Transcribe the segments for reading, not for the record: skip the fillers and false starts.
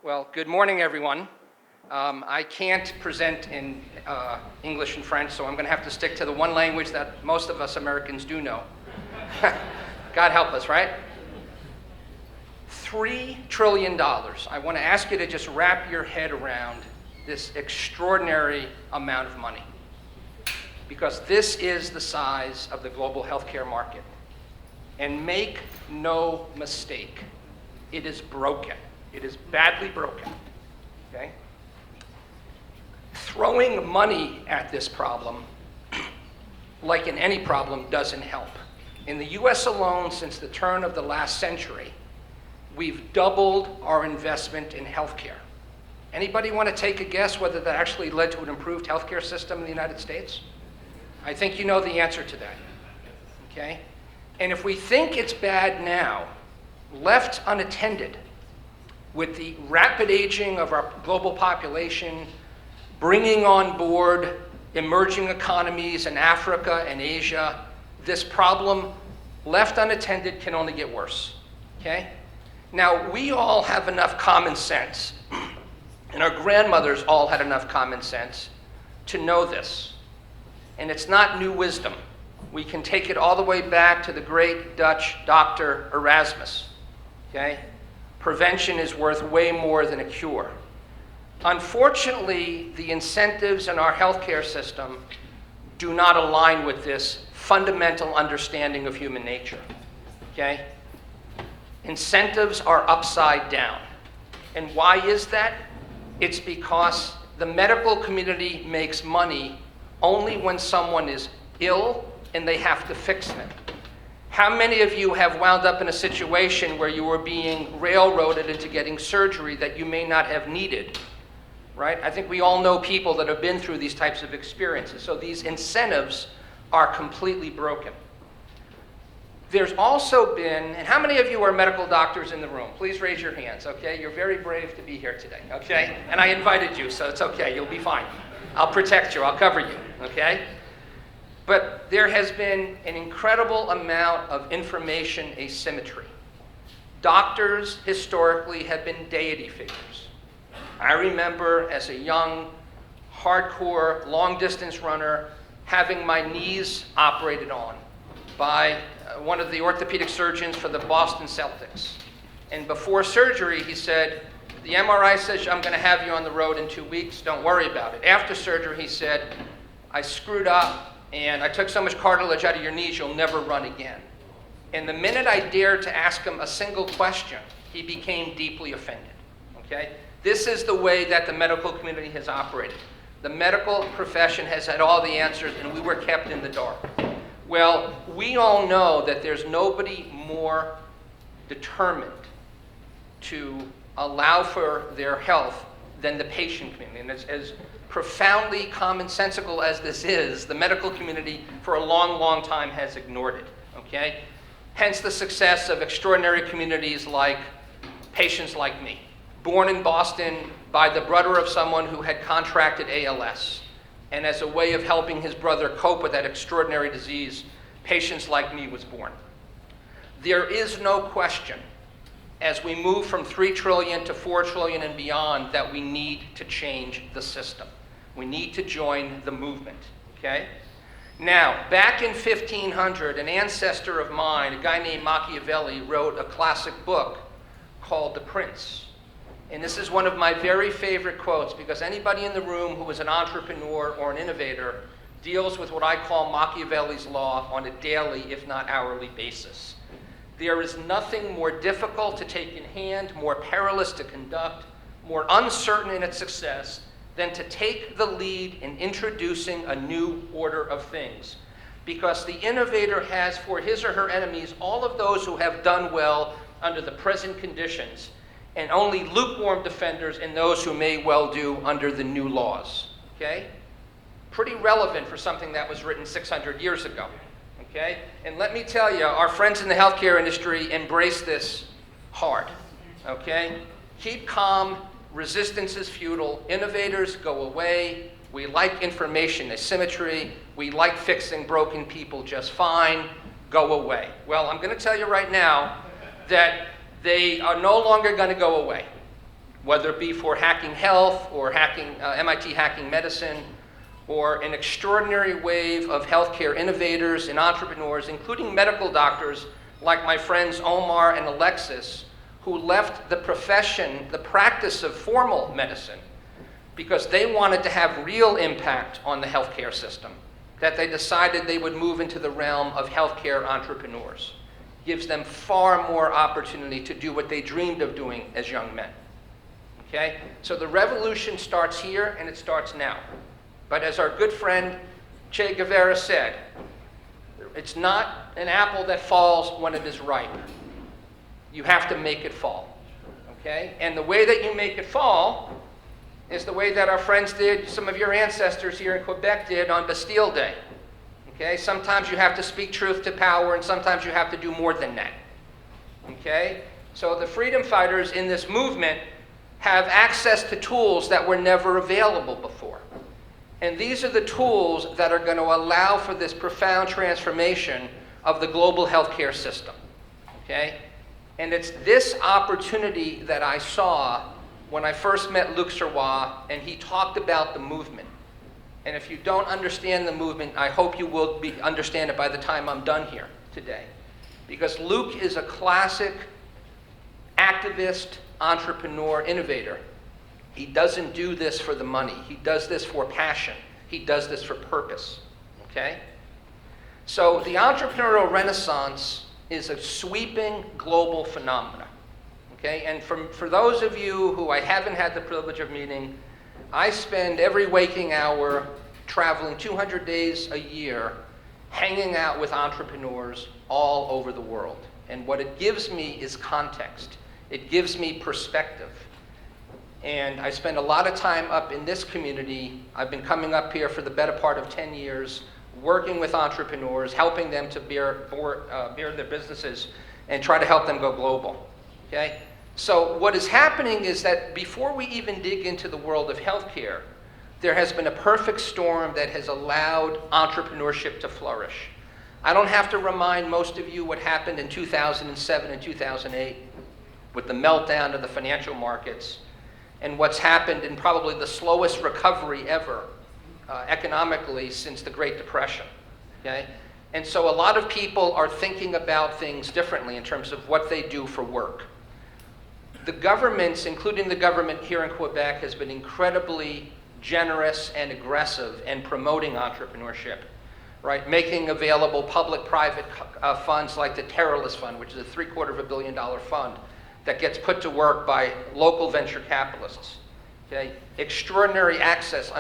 Well, good morning, everyone. I can't present in English and French, so I'm going to have to stick to the one language that most of us Americans do know. God help us, right? $3 trillion. I want to ask you to just wrap your head around this extraordinary amount of money, because this is the size of the global healthcare market. And make no mistake, it is broken. It is badly broken, okay? Throwing money at this problem, like in any problem, doesn't help. In the US alone, since the turn of the last century, we've doubled our investment in healthcare. Anybody want to take a guess whether that actually led to an improved healthcare system in the United States? I think you know the answer to that, okay? And if we think it's bad now, left unattended, with the rapid aging of our global population, bringing on board emerging economies in Africa and Asia, this problem, left unattended, can only get worse, okay? Now, we all have enough common sense, and our grandmothers all had enough common sense to know this. And it's not new wisdom. We can take it all the way back to the great Dutch doctor Erasmus, okay? Prevention is worth way more than a cure. Unfortunately, the incentives in our healthcare system do not align with this fundamental understanding of human nature, okay? Incentives are upside down. And why is that? It's because the medical community makes money only when someone is ill and they have to fix them. How many of you have wound up in a situation where you were being railroaded into getting surgery that you may not have needed, right? I think we all know people that have been through these types of experiences. So these incentives are completely broken. There's also been, and how many of you are medical doctors in the room? Please raise your hands, okay? You're very brave to be here today, okay? And I invited you, so it's okay, you'll be fine. I'll protect you, I'll cover you, okay? But there has been an incredible amount of information asymmetry. Doctors historically have been deity figures. I remember as a young, hardcore, long-distance runner having my knees operated on by one of the orthopedic surgeons for the Boston Celtics. And before surgery, he said, the MRI says I'm going to have you on the road in 2 weeks, don't worry about it. After surgery, he said, I screwed up, and I took so much cartilage out of your knees, you'll never run again. And the minute I dared to ask him a single question, he became deeply offended, okay? This is the way that the medical community has operated. The medical profession has had all the answers, and we were kept in the dark. Well, we all know that there's nobody more determined to allow for their health than the patient community. And as profoundly commonsensical as this is, the medical community for a long, long time has ignored it, okay? Hence the success of extraordinary communities like patients like me, born in Boston by the brother of someone who had contracted ALS. And as a way of helping his brother cope with that extraordinary disease, patients like me was born. There is no question, as we move from 3 trillion to 4 trillion and beyond, that we need to change the system. We need to join the movement, okay? Now, back in 1500, an ancestor of mine, a guy named Machiavelli, wrote a classic book called The Prince. And this is one of my very favorite quotes, because anybody in the room who is an entrepreneur or an innovator deals with what I call Machiavelli's law on a daily, if not hourly basis. There is nothing more difficult to take in hand, more perilous to conduct, more uncertain in its success than to take the lead in introducing a new order of things. Because the innovator has for his or her enemies all of those who have done well under the present conditions, and only lukewarm defenders in those who may well do under the new laws, okay? Pretty relevant for something that was written 600 years ago, okay? And let me tell you, our friends in the healthcare industry embrace this hard, okay? Keep calm, resistance is futile, innovators go away, we like information asymmetry, we like fixing broken people just fine, go away. Well, I'm gonna tell you right now that they are no longer gonna go away. whether it be for hacking health or MIT hacking medicine, or an extraordinary wave of healthcare innovators and entrepreneurs, including medical doctors like my friends Omar and Alexis, who left the profession, the practice of formal medicine, because they wanted to have real impact on the healthcare system, that they decided they would move into the realm of healthcare entrepreneurs. Gives them far more opportunity to do what they dreamed of doing as young men. Okay? So the revolution starts here, and it starts now. But as our good friend Che Guevara said, it's not an apple that falls when it is ripe. You have to make it fall. Okay? And the way that you make it fall is the way that our friends did, some of your ancestors here in Quebec did on Bastille Day. Okay? Sometimes you have to speak truth to power, and sometimes you have to do more than that. Okay? So the freedom fighters in this movement have access to tools that were never available before. And these are the tools that are going to allow for this profound transformation of the global healthcare system. Okay? And it's this opportunity that I saw when I first met Luc Serrois, and he talked about the movement. And if you don't understand the movement, I hope you will understand it by the time I'm done here today. Because Luc is a classic activist, entrepreneur, innovator. He doesn't do this for the money. He does this for passion. He does this for purpose. Okay? So the entrepreneurial renaissance is a sweeping global phenomenon. Okay? And for those of you who I haven't had the privilege of meeting, I spend every waking hour traveling 200 days a year, hanging out with entrepreneurs all over the world. And what it gives me is context. It gives me perspective. And I spend a lot of time up in this community. I've been coming up here for the better part of 10 years, working with entrepreneurs, helping them to bear their businesses and try to help them go global. Okay? So what is happening is that before we even dig into the world of healthcare, there has been a perfect storm that has allowed entrepreneurship to flourish. I don't have to remind most of you what happened in 2007 and 2008 with the meltdown of the financial markets, and what's happened in probably the slowest recovery ever economically since the Great Depression. Okay? And so a lot of people are thinking about things differently in terms of what they do for work. The governments, including the government here in Quebec, has been incredibly generous and aggressive in promoting entrepreneurship, right? Making available public-private funds like the Terrorless Fund, which is a $750 million fund that gets put to work by local venture capitalists. Okay? Extraordinary access,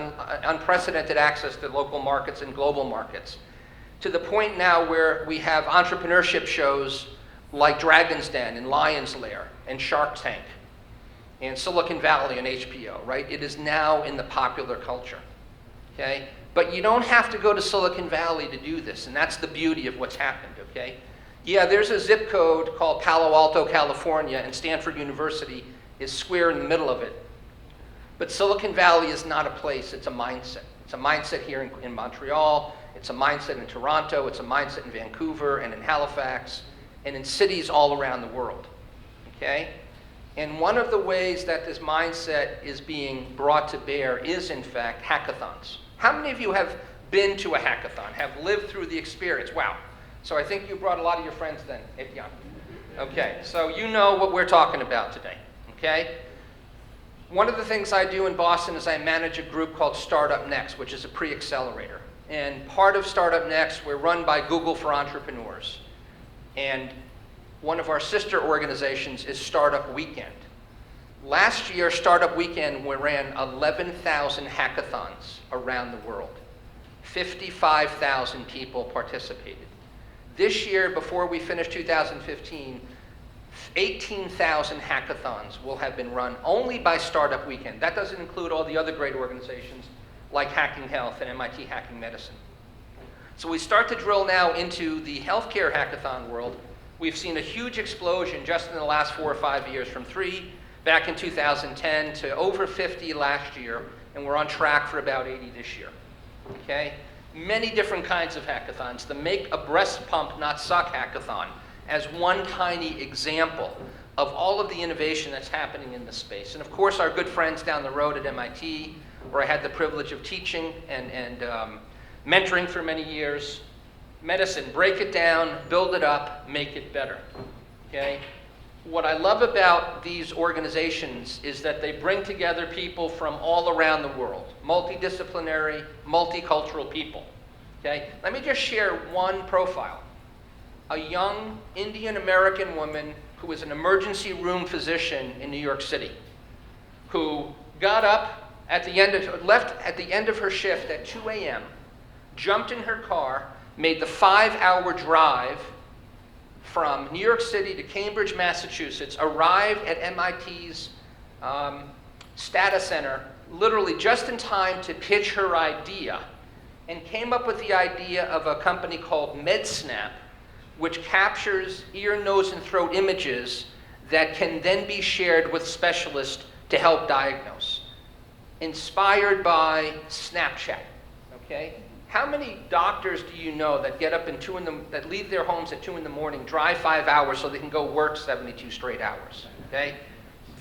unprecedented access to local markets and global markets, to the point now where we have entrepreneurship shows like Dragon's Den and Lion's Lair and Shark Tank and Silicon Valley and HBO, right? It is now in the popular culture. Okay? But you don't have to go to Silicon Valley to do this, and that's the beauty of what's happened. Okay? Yeah, there's a zip code called Palo Alto, California, and Stanford University is square in the middle of it. But Silicon Valley is not a place, it's a mindset. It's a mindset here in Montreal, it's a mindset in Toronto, it's a mindset in Vancouver and in Halifax, and in cities all around the world. Okay? And one of the ways that this mindset is being brought to bear is, in fact, hackathons. How many of you have been to a hackathon, have lived through the experience? Wow. So I think you brought a lot of your friends then, Etienne. Okay, so you know what we're talking about today, okay? One of the things I do in Boston is I manage a group called Startup Next, which is a pre-accelerator. And part of Startup Next, we're run by Google for Entrepreneurs. And one of our sister organizations is Startup Weekend. Last year, Startup Weekend, we ran 11,000 hackathons around the world. 55,000 people participated. This year, before we finish 2015, 18,000 hackathons will have been run only by Startup Weekend. That doesn't include all the other great organizations like Hacking Health and MIT Hacking Medicine. So we start to drill now into the healthcare hackathon world. We've seen a huge explosion just in the last 4 or 5 years, from 3 back in 2010 to over 50 last year, and we're on track for about 80 this year. Okay? Many different kinds of hackathons. The Make a Breast Pump Not Suck hackathon, as one tiny example of all of the innovation that's happening in this space. And of course, our good friends down the road at MIT, where I had the privilege of teaching and mentoring for many years. Medicine, break it down, build it up, make it better, okay? What I love about these organizations is that they bring together people from all around the world, multidisciplinary, multicultural people, okay? Let me just share one profile. A young Indian American woman who was an emergency room physician in New York City, who got up left at the end of her shift at 2 a.m., jumped in her car, made the 5-hour drive from New York City to Cambridge, Massachusetts, arrived at MIT's Stata Center literally just in time to pitch her idea, and came up with the idea of a company called MedSnap, which captures ear, nose, and throat images that can then be shared with specialists to help diagnose. Inspired by Snapchat, okay? How many doctors do you know that get up that leave their homes at 2 in the morning, drive 5 hours so they can go work 72 straight hours, okay?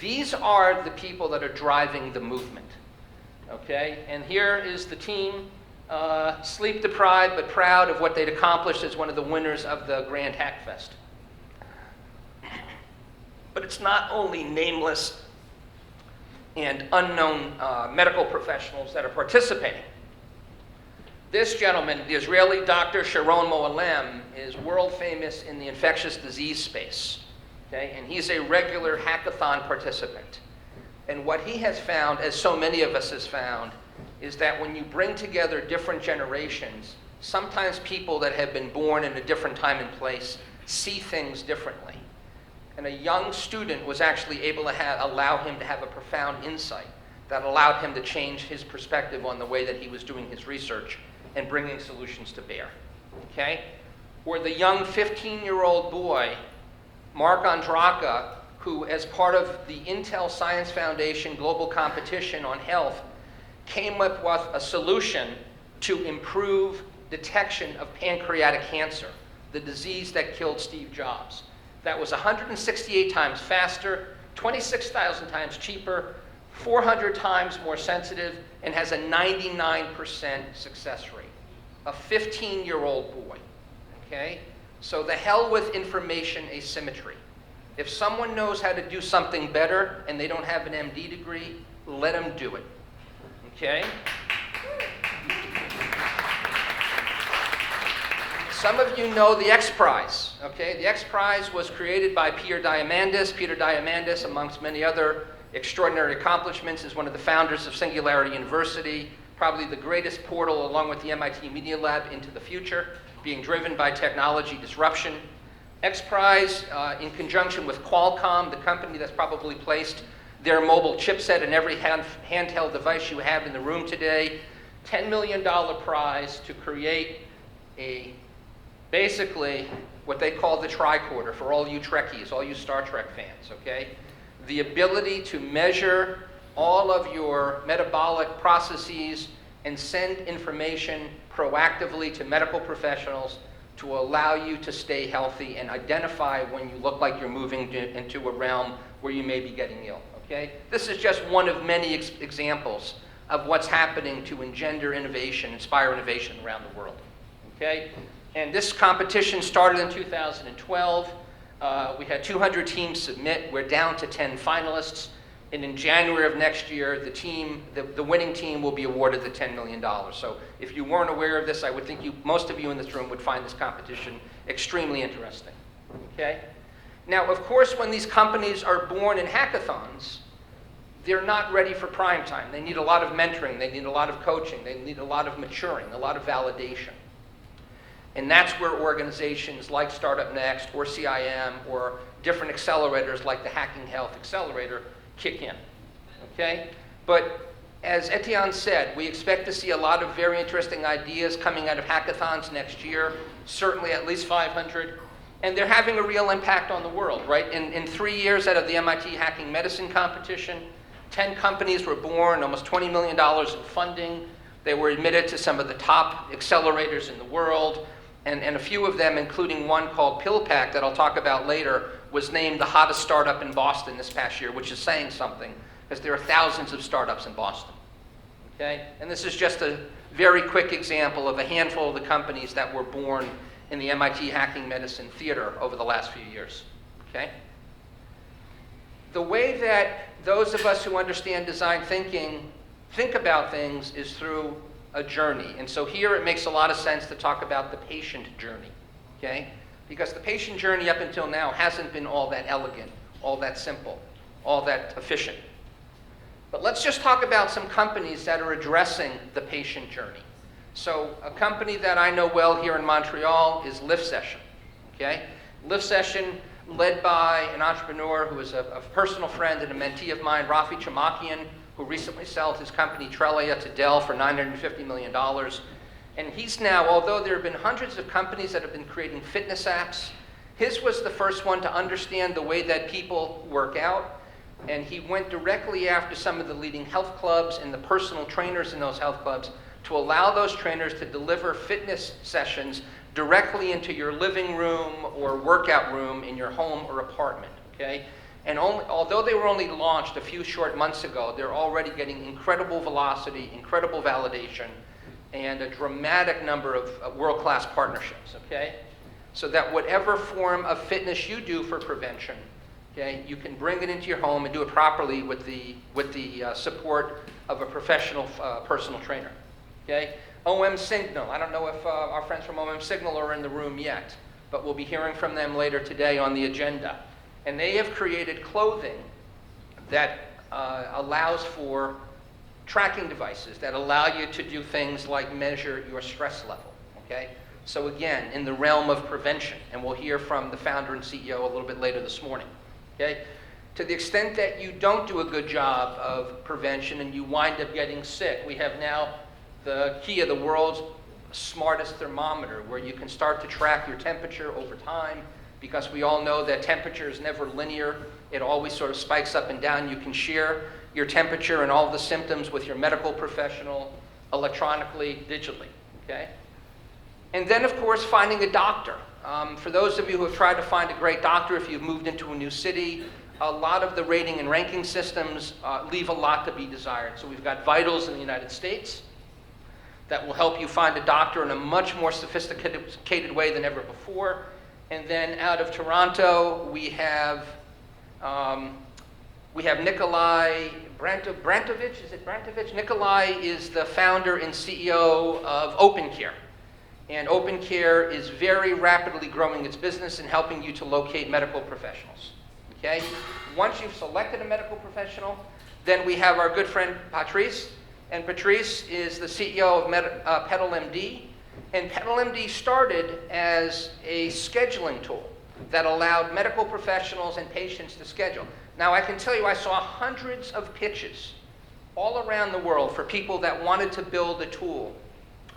These are the people that are driving the movement, okay? And here is the team, sleep deprived but proud of what they'd accomplished as one of the winners of the Grand Hack Fest. But it's not only nameless and unknown medical professionals that are participating. This gentleman, the Israeli Dr. Sharon Moalem, is world famous in the infectious disease space, okay? And he's a regular hackathon participant. And what he has found, as so many of us has found, is that when you bring together different generations, sometimes people that have been born in a different time and place see things differently. And a young student was actually able to allow him to have a profound insight that allowed him to change his perspective on the way that he was doing his research and bringing solutions to bear, okay? Or the young 15-year-old boy, Mark Ondraka, who as part of the Intel Science Foundation global competition on health, came up with a solution to improve detection of pancreatic cancer, the disease that killed Steve Jobs. That was 168 times faster, 26,000 times cheaper, 400 times more sensitive, and has a 99% success rate. A 15-year-old boy, okay? So the hell with information asymmetry. If someone knows how to do something better and they don't have an MD degree, let them do it, okay? Some of you know the X Prize, okay? The X Prize was created by Peter Diamandis. Peter Diamandis, amongst many other extraordinary accomplishments, is one of the founders of Singularity University, probably the greatest portal along with the MIT Media Lab into the future, being driven by technology disruption. X Prize, in conjunction with Qualcomm, the company that's probably placed their mobile chipset in every handheld device you have in the room today, $10 million prize to create basically what they call the tricorder for all you Trekkies, all you Star Trek fans, okay? The ability to measure all of your metabolic processes and send information proactively to medical professionals to allow you to stay healthy and identify when you look like you're moving into a realm where you may be getting ill, okay? This is just one of many examples of what's happening to engender innovation, inspire innovation around the world, okay? And this competition started in 2012. We had 200 teams submit. We're down to 10 finalists. And in January of next year, the winning team will be awarded the $10 million. So if you weren't aware of this, I would think most of you in this room would find this competition extremely interesting, okay? Now, of course, when these companies are born in hackathons, they're not ready for prime time. They need a lot of mentoring. They need a lot of coaching. They need a lot of maturing, a lot of validation. And that's where organizations like Startup Next or CIM or different accelerators like the Hacking Health Accelerator kick in, okay? But as Etienne said, we expect to see a lot of very interesting ideas coming out of hackathons next year, certainly at least 500, and they're having a real impact on the world, right? In 3 years out of the MIT Hacking Medicine competition, 10 companies were born, almost $20 million in funding. They were admitted to some of the top accelerators in the world, and a few of them, including one called PillPack that I'll talk about later, was named the hottest startup in Boston this past year, which is saying something, because there are thousands of startups in Boston. Okay? And this is just a very quick example of a handful of the companies that were born in the MIT Hacking Medicine Theater over the last few years. Okay? The way that those of us who understand design thinking think about things is through a journey. And so here it makes a lot of sense to talk about the patient journey. Okay? Because the patient journey up until now hasn't been all that elegant, all that simple, all that efficient. But let's just talk about some companies that are addressing the patient journey. So a company that I know well here in Montreal is Lift Session. Okay? Lift Session, led by an entrepreneur who is a personal friend and a mentee of mine, Rafi Chamakian, who recently sold his company Trelia to Dell for $950 million. And he's now, although there have been hundreds of companies that have been creating fitness apps, his was the first one to understand the way that people work out. And he went directly after some of the leading health clubs and the personal trainers in those health clubs to allow those trainers to deliver fitness sessions directly into your living room or workout room in your home or apartment. Okay? And although they were only launched a few short months ago, they're already getting incredible velocity, incredible validation, and a dramatic number of world-class partnerships, okay? So that whatever form of fitness you do for prevention, okay, you can bring it into your home and do it properly with the support of a professional personal trainer, okay? OM Signal, I don't know if our friends from OM Signal are in the room yet, but we'll be hearing from them later today on the agenda. And they have created clothing that allows for tracking devices that allow you to do things like measure your stress level, okay? So again, in the realm of prevention, and we'll hear from the founder and CEO a little bit later this morning, okay? To the extent that you don't do a good job of prevention and you wind up getting sick, we have now the key of the world's smartest thermometer, where you can start to track your temperature over time, because we all know that temperature is never linear. It always sort of spikes up and down. You can share your temperature and all the symptoms with your medical professional electronically, digitally, okay? And then, of course, finding a doctor. For those of you who have tried to find a great doctor, if you've moved into a new city, a lot of the rating and ranking systems leave a lot to be desired. So we've got Vitals in the United States that will help you find a doctor in a much more sophisticated way than ever before. And then out of Toronto, we have Nikolai Brantovich. Is it Brantovich? Nikolai is the founder and CEO of OpenCare. And OpenCare is very rapidly growing its business and helping you to locate medical professionals. Okay? Once you've selected a medical professional, then we have our good friend Patrice. And Patrice is the CEO of PedalMD. And PedalMD started as a scheduling tool that allowed medical professionals and patients to schedule. Now, I can tell you, I saw hundreds of pitches all around the world for people that wanted to build a tool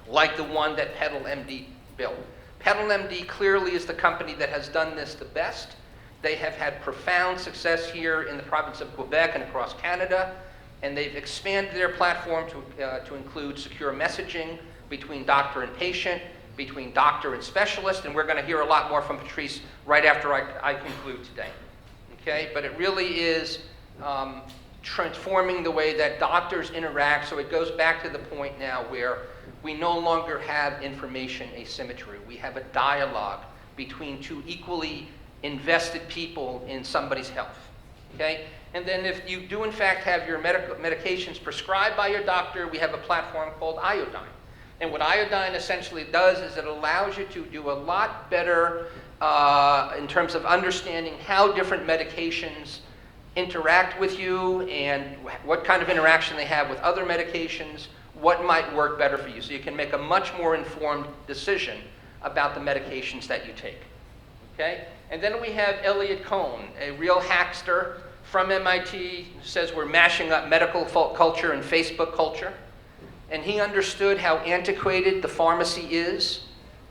like the one that PedalMD built. PedalMD clearly is the company that has done this the best. They have had profound success here in the province of Quebec and across Canada, and they've expanded their platform to include secure messaging between doctor and patient, between doctor and specialist, and we're going to hear a lot more from Patrice right after I conclude today. Okay, but it really is transforming the way that doctors interact, so it goes back to the point now where we no longer have information asymmetry. We have a dialogue between two equally invested people in somebody's health. Okay? And then if you do in fact have your medications prescribed by your doctor, we have a platform called Iodine. And what Iodine essentially does is it allows you to do a lot better in terms of understanding how different medications interact with you and what kind of interaction they have with other medications, what might work better for you. So you can make a much more informed decision about the medications that you take. Okay? And then we have Elliot Cohn, a real hackster from MIT, who says we're mashing up medical culture and Facebook culture. And he understood how antiquated the pharmacy is.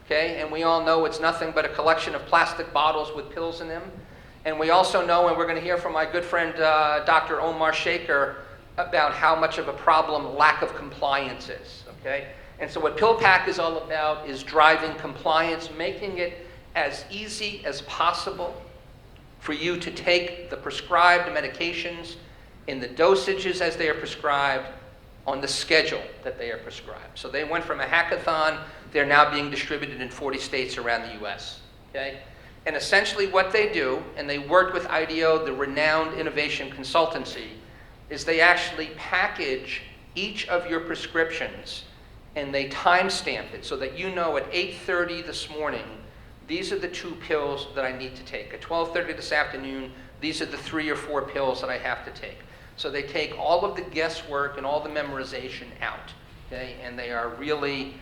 Okay? And we all know it's nothing but a collection of plastic bottles with pills in them. And we also know, and we're going to hear from my good friend Dr. Omar Shaker, about how much of a problem lack of compliance is. Okay? And so what PillPack is all about is driving compliance, making it as easy as possible for you to take the prescribed medications in the dosages as they are prescribed on the schedule that they are prescribed. So they went from a hackathon, they're now being distributed in 40 states around the US, okay? And essentially what they do, and they worked with IDEO, the renowned innovation consultancy, is they actually package each of your prescriptions and they timestamp it so that you know at 8:30 this morning, these are the 2 pills that I need to take. At 12:30 this afternoon, these are the 3 or 4 pills that I have to take. So they take all of the guesswork and all the memorization out, okay? And they are really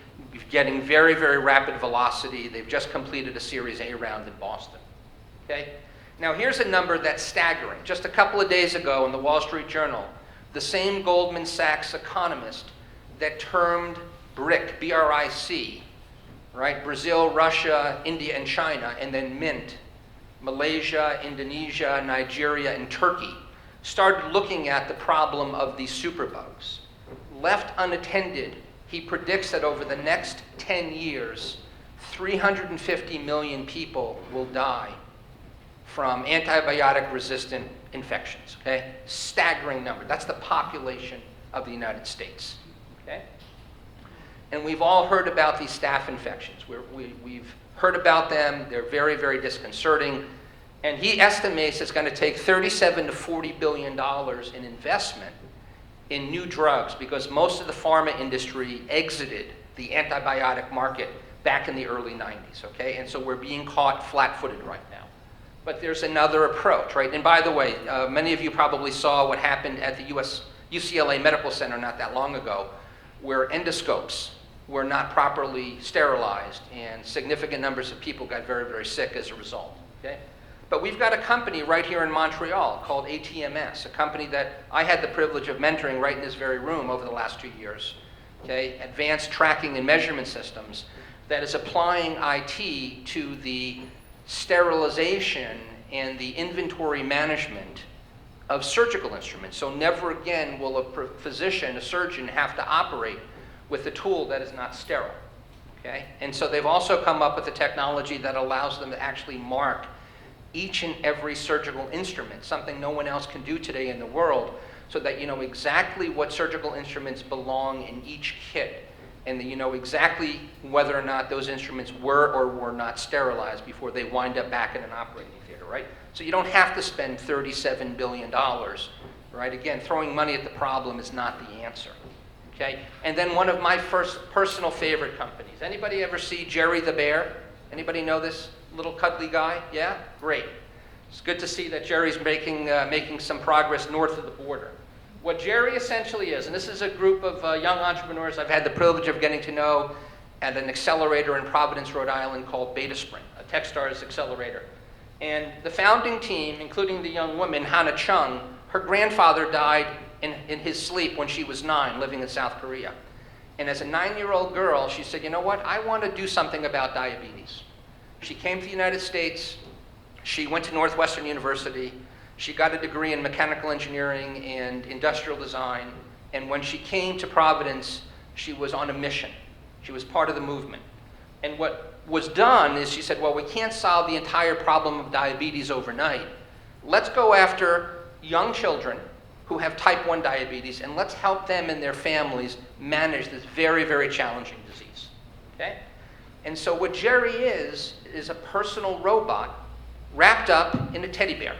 getting very, very rapid velocity. They've just completed a Series A round in Boston, okay? Now here's a number that's staggering. Just a couple of days ago in the Wall Street Journal, the same Goldman Sachs economist that termed BRIC, B-R-I-C, right? Brazil, Russia, India, and China, and then MINT, Malaysia, Indonesia, Nigeria, and Turkey, started looking at the problem of these superbugs. Left unattended, he predicts that over the next 10 years, 350 million people will die from antibiotic-resistant infections, okay? Staggering number. That's the population of the United States, okay? And we've all heard about these staph infections. We've heard about them. They're very, very disconcerting. And he estimates it's going to take $37 to $40 billion in investment in new drugs because most of the pharma industry exited the antibiotic market back in the early 90s, okay? And so we're being caught flat-footed right now. But there's another approach, right? And by the way, many of you probably saw what happened at the UCLA Medical Center not that long ago, where endoscopes were not properly sterilized and significant numbers of people got very, very sick as a result, okay? But we've got a company right here in Montreal called ATMS, a company that I had the privilege of mentoring right in this very room over the last 2 years, okay? Advanced tracking and measurement systems that is applying IT to the sterilization and the inventory management of surgical instruments. So never again will a physician, a surgeon, have to operate with a tool that is not sterile, okay? And so they've also come up with a technology that allows them to actually mark each and every surgical instrument, something no one else can do today in the world, so that you know exactly what surgical instruments belong in each kit, and that you know exactly whether or not those instruments were or were not sterilized before they wind up back in an operating theater, right? So you don't have to spend $37 billion, right? Again, throwing money at the problem is not the answer, okay? And then one of my first personal favorite companies. Anybody ever see Jerry the Bear? Anybody know this little cuddly guy? Yeah? Great. It's good to see that Jerry's making some progress north of the border. What Jerry essentially is, and this is a group of young entrepreneurs I've had the privilege of getting to know at an accelerator in Providence, Rhode Island called Beta Spring, a Techstars accelerator. And the founding team, including the young woman, Hannah Chung, her grandfather died in his sleep when she was 9, living in South Korea. And as a 9-year-old girl, she said, you know what, I want to do something about diabetes. She came to the United States, she went to Northwestern University, she got a degree in mechanical engineering and industrial design, and when she came to Providence, she was on a mission. She was part of the movement. And what was done is she said, well, we can't solve the entire problem of diabetes overnight. Let's go after young children who have type 1 diabetes, and let's help them and their families manage this very, very challenging disease, okay? And so what Jerry is a personal robot wrapped up in a teddy bear.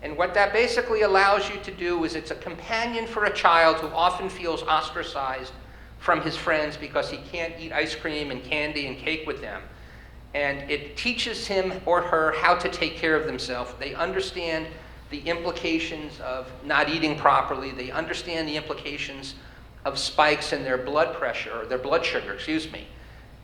And what that basically allows you to do is it's a companion for a child who often feels ostracized from his friends because he can't eat ice cream and candy and cake with them. And it teaches him or her how to take care of themselves. They understand the implications of not eating properly. They understand the implications of spikes in their blood pressure, or their blood sugar, excuse me.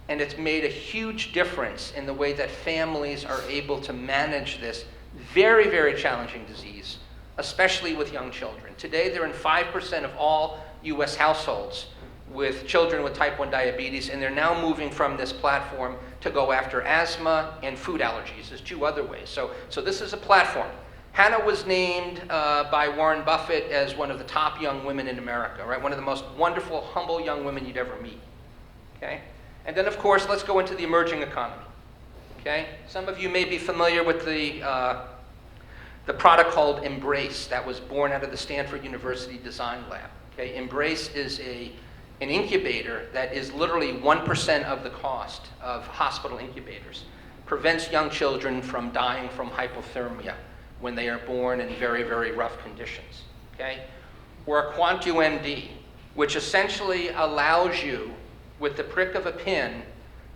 And it's made a huge difference in the way that families are able to manage this very, very challenging disease, especially with young children. Today, they're in 5% of all US households with children with type 1 diabetes, and they're now moving from this platform to go after asthma and food allergies. There's 2 other ways. So this is a platform. Hannah was named by Warren Buffett as one of the top young women in America, right? One of the most wonderful, humble young women you'd ever meet, okay? And then, of course, let's go into the emerging economy, okay? Some of you may be familiar with the the product called Embrace that was born out of the Stanford University Design Lab. Okay? Embrace is an incubator that is literally 1% of the cost of hospital incubators. Prevents young children from dying from hypothermia when they are born in very, very rough conditions. Okay? Or QuantumMD, which essentially allows you, with the prick of a pin,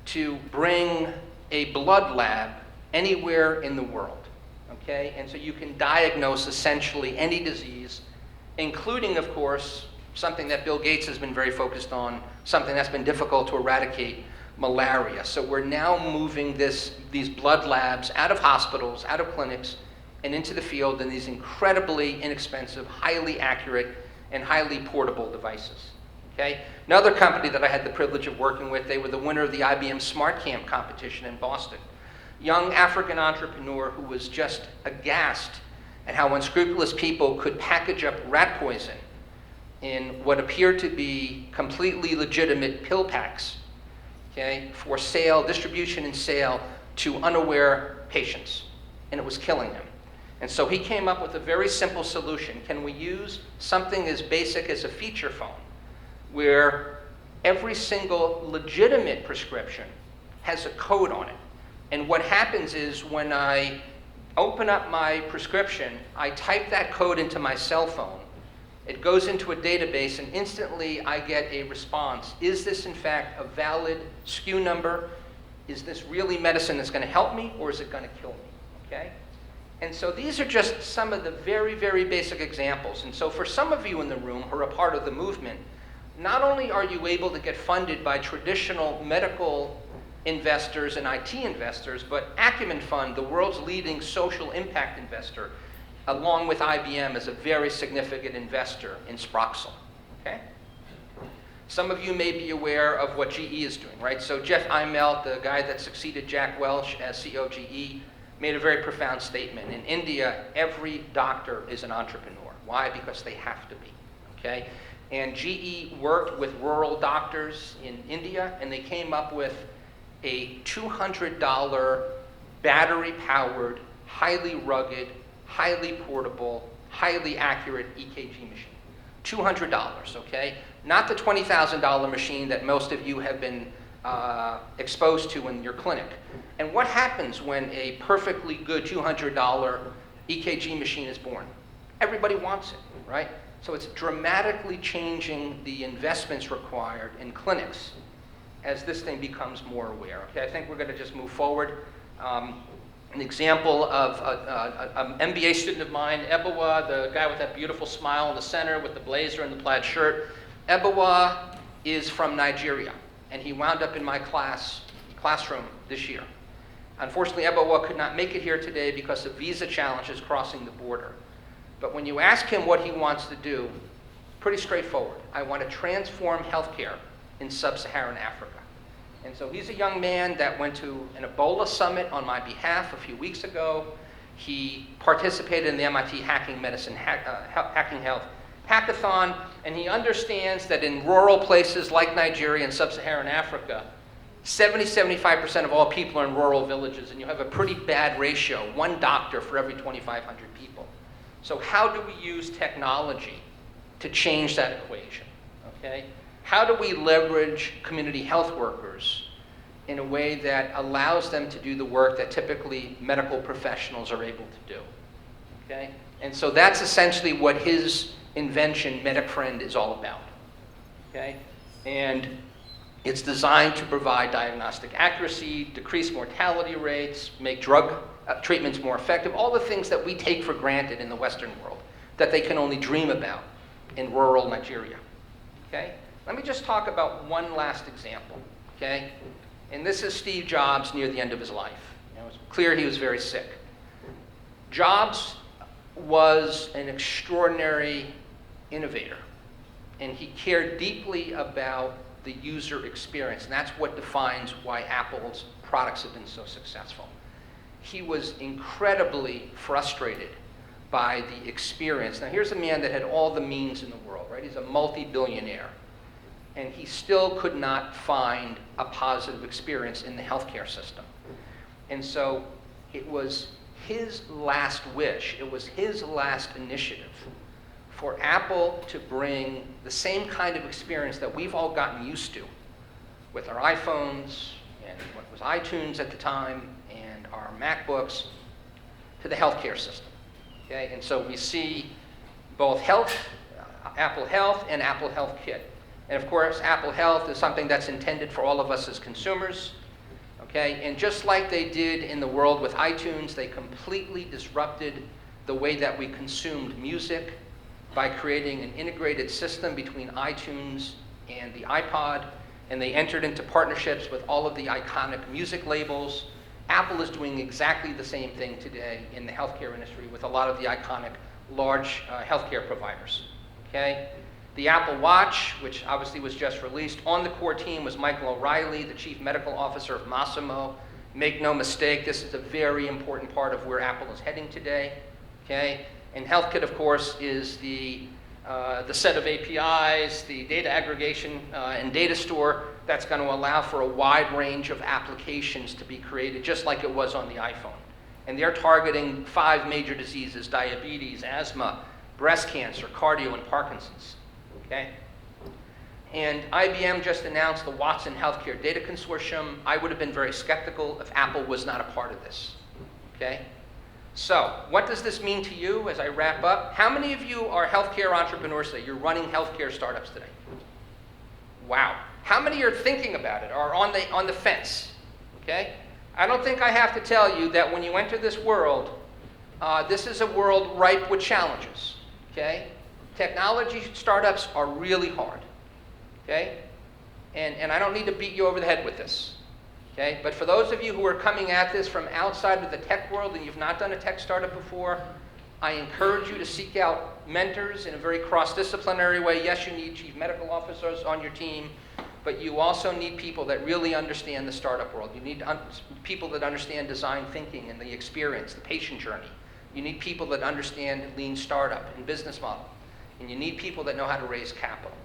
to bring a blood lab anywhere in the world. Okay? And so you can diagnose essentially any disease, including, of course, something that Bill Gates has been very focused on, something that's been difficult to eradicate, malaria. So we're now moving these blood labs out of hospitals, out of clinics, and into the field in these incredibly inexpensive, highly accurate, and highly portable devices. Okay? Another company that I had the privilege of working with, they were the winner of the IBM SmartCamp competition in Boston. Young African entrepreneur who was just aghast at how unscrupulous people could package up rat poison in what appeared to be completely legitimate pill packs, okay, for sale, distribution and sale to unaware patients, and it was killing them. And so he came up with a very simple solution. Can we use something as basic as a feature phone, where every single legitimate prescription has a code on it? And what happens is when I open up my prescription, I type that code into my cell phone. It goes into a database, and instantly I get a response. Is this, in fact, a valid SKU number? Is this really medicine that's going to help me, or is it going to kill me? Okay? And so these are just some of the very, very basic examples. And so for some of you in the room who are a part of the movement, not only are you able to get funded by traditional medical investors and IT investors, but Acumen Fund, the world's leading social impact investor, along with IBM, is a very significant investor in Sproxel. Okay? Some of you may be aware of what GE is doing, right? So Jeff Immelt, the guy that succeeded Jack Welch as CEO of GE, made a very profound statement. In India, every doctor is an entrepreneur. Why? Because they have to be. Okay? And GE worked with rural doctors in India, and they came up with a $200 battery-powered, highly rugged, highly portable, highly accurate EKG machine. $200, okay? Not the $20,000 machine that most of you have been exposed to in your clinic. And what happens when a perfectly good $200 EKG machine is born? Everybody wants it, right? So it's dramatically changing the investments required in clinics as this thing becomes more aware. Okay, I think we're going to just move forward. An example of an MBA student of mine, Ebawa, the guy with that beautiful smile in the center with the blazer and the plaid shirt. Ebawa is from Nigeria, and he wound up in my classroom this year. Unfortunately, Ebawa could not make it here today because of visa challenges crossing the border. But when you ask him what he wants to do, pretty straightforward. I want to transform healthcare in sub-Saharan Africa. And so he's a young man that went to an Ebola summit on my behalf a few weeks ago. He participated in the MIT Hacking Health Hackathon, and he understands that in rural places like Nigeria and sub-Saharan Africa, 75% of all people are in rural villages, and you have a pretty bad ratio, one doctor for every 2,500 people. So how do we use technology to change that equation? Okay? How do we leverage community health workers in a way that allows them to do the work that typically medical professionals are able to do? Okay? And so that's essentially what his invention, MedicFriend, is all about. Okay? And it's designed to provide diagnostic accuracy, decrease mortality rates, make drug treatments more effective, all the things that we take for granted in the Western world that they can only dream about in rural Nigeria. Okay? Let me just talk about one last example, okay? And this is Steve Jobs near the end of his life. It was clear he was very sick. Jobs was an extraordinary innovator, and he cared deeply about the user experience, and that's what defines why Apple's products have been so successful. He was incredibly frustrated by the experience. Now, here's a man that had all the means in the world, right? He's a multi-billionaire. And he still could not find a positive experience in the healthcare system. And so it was his last wish, it was his last initiative for Apple to bring the same kind of experience that we've all gotten used to with our iPhones and what was iTunes at the time and our MacBooks to the healthcare system. Okay? And so we see both Apple Health and Apple Health Kit. And of course, Apple Health is something that's intended for all of us as consumers. Okay? And just like they did in the world with iTunes, they completely disrupted the way that we consumed music by creating an integrated system between iTunes and the iPod, and they entered into partnerships with all of the iconic music labels. Apple is doing exactly the same thing today in the healthcare industry with a lot of the iconic large healthcare providers. Okay? The Apple Watch, which obviously was just released, on the core team was Michael O'Reilly, the Chief Medical Officer of Masimo. Make no mistake, this is a very important part of where Apple is heading today. Okay? And HealthKit, of course, is the set of APIs, the data aggregation and data store that's going to allow for a wide range of applications to be created, just like it was on the iPhone. And they're targeting 5 major diseases: diabetes, asthma, breast cancer, cardio, and Parkinson's. Okay? And IBM just announced the Watson Healthcare Data Consortium. I would have been very skeptical if Apple was not a part of this. Okay? So, what does this mean to you as I wrap up? How many of you are healthcare entrepreneurs today? You're running healthcare startups today. Wow. How many are thinking about it, or on the fence? Okay? I don't think I have to tell you that when you enter this world, this is a world ripe with challenges. Okay? Technology startups are really hard. Okay? And I don't need to beat you over the head with this. Okay? But for those of you who are coming at this from outside of the tech world and you've not done a tech startup before, I encourage you to seek out mentors in a very cross-disciplinary way. Yes, you need chief medical officers on your team, but you also need people that really understand the startup world. You need people that understand design thinking and the experience, the patient journey. You need people that understand lean startup and business model. And you need people that know how to raise capital.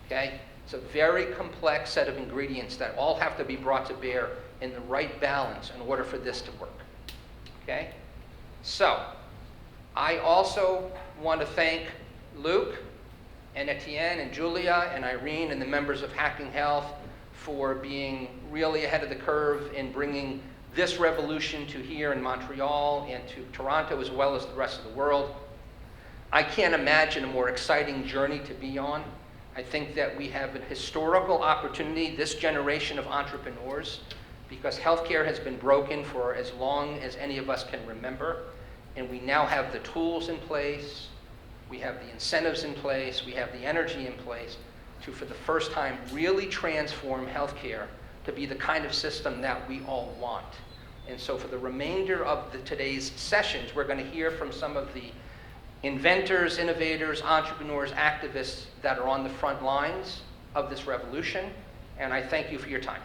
Okay? It's a very complex set of ingredients that all have to be brought to bear in the right balance in order for this to work. Okay? So, I also want to thank Luke and Etienne and Julia and Irene and the members of Hacking Health for being really ahead of the curve in bringing this revolution to here in Montreal and to Toronto as well as the rest of the world. I can't imagine a more exciting journey to be on. I think that we have a historical opportunity, this generation of entrepreneurs, because healthcare has been broken for as long as any of us can remember, and we now have the tools in place, we have the incentives in place, we have the energy in place to, for the first time, really transform healthcare to be the kind of system that we all want. And so for the remainder of today's sessions, we're going to hear from some of the inventors, innovators, entrepreneurs, activists that are on the front lines of this revolution. And I thank you for your time.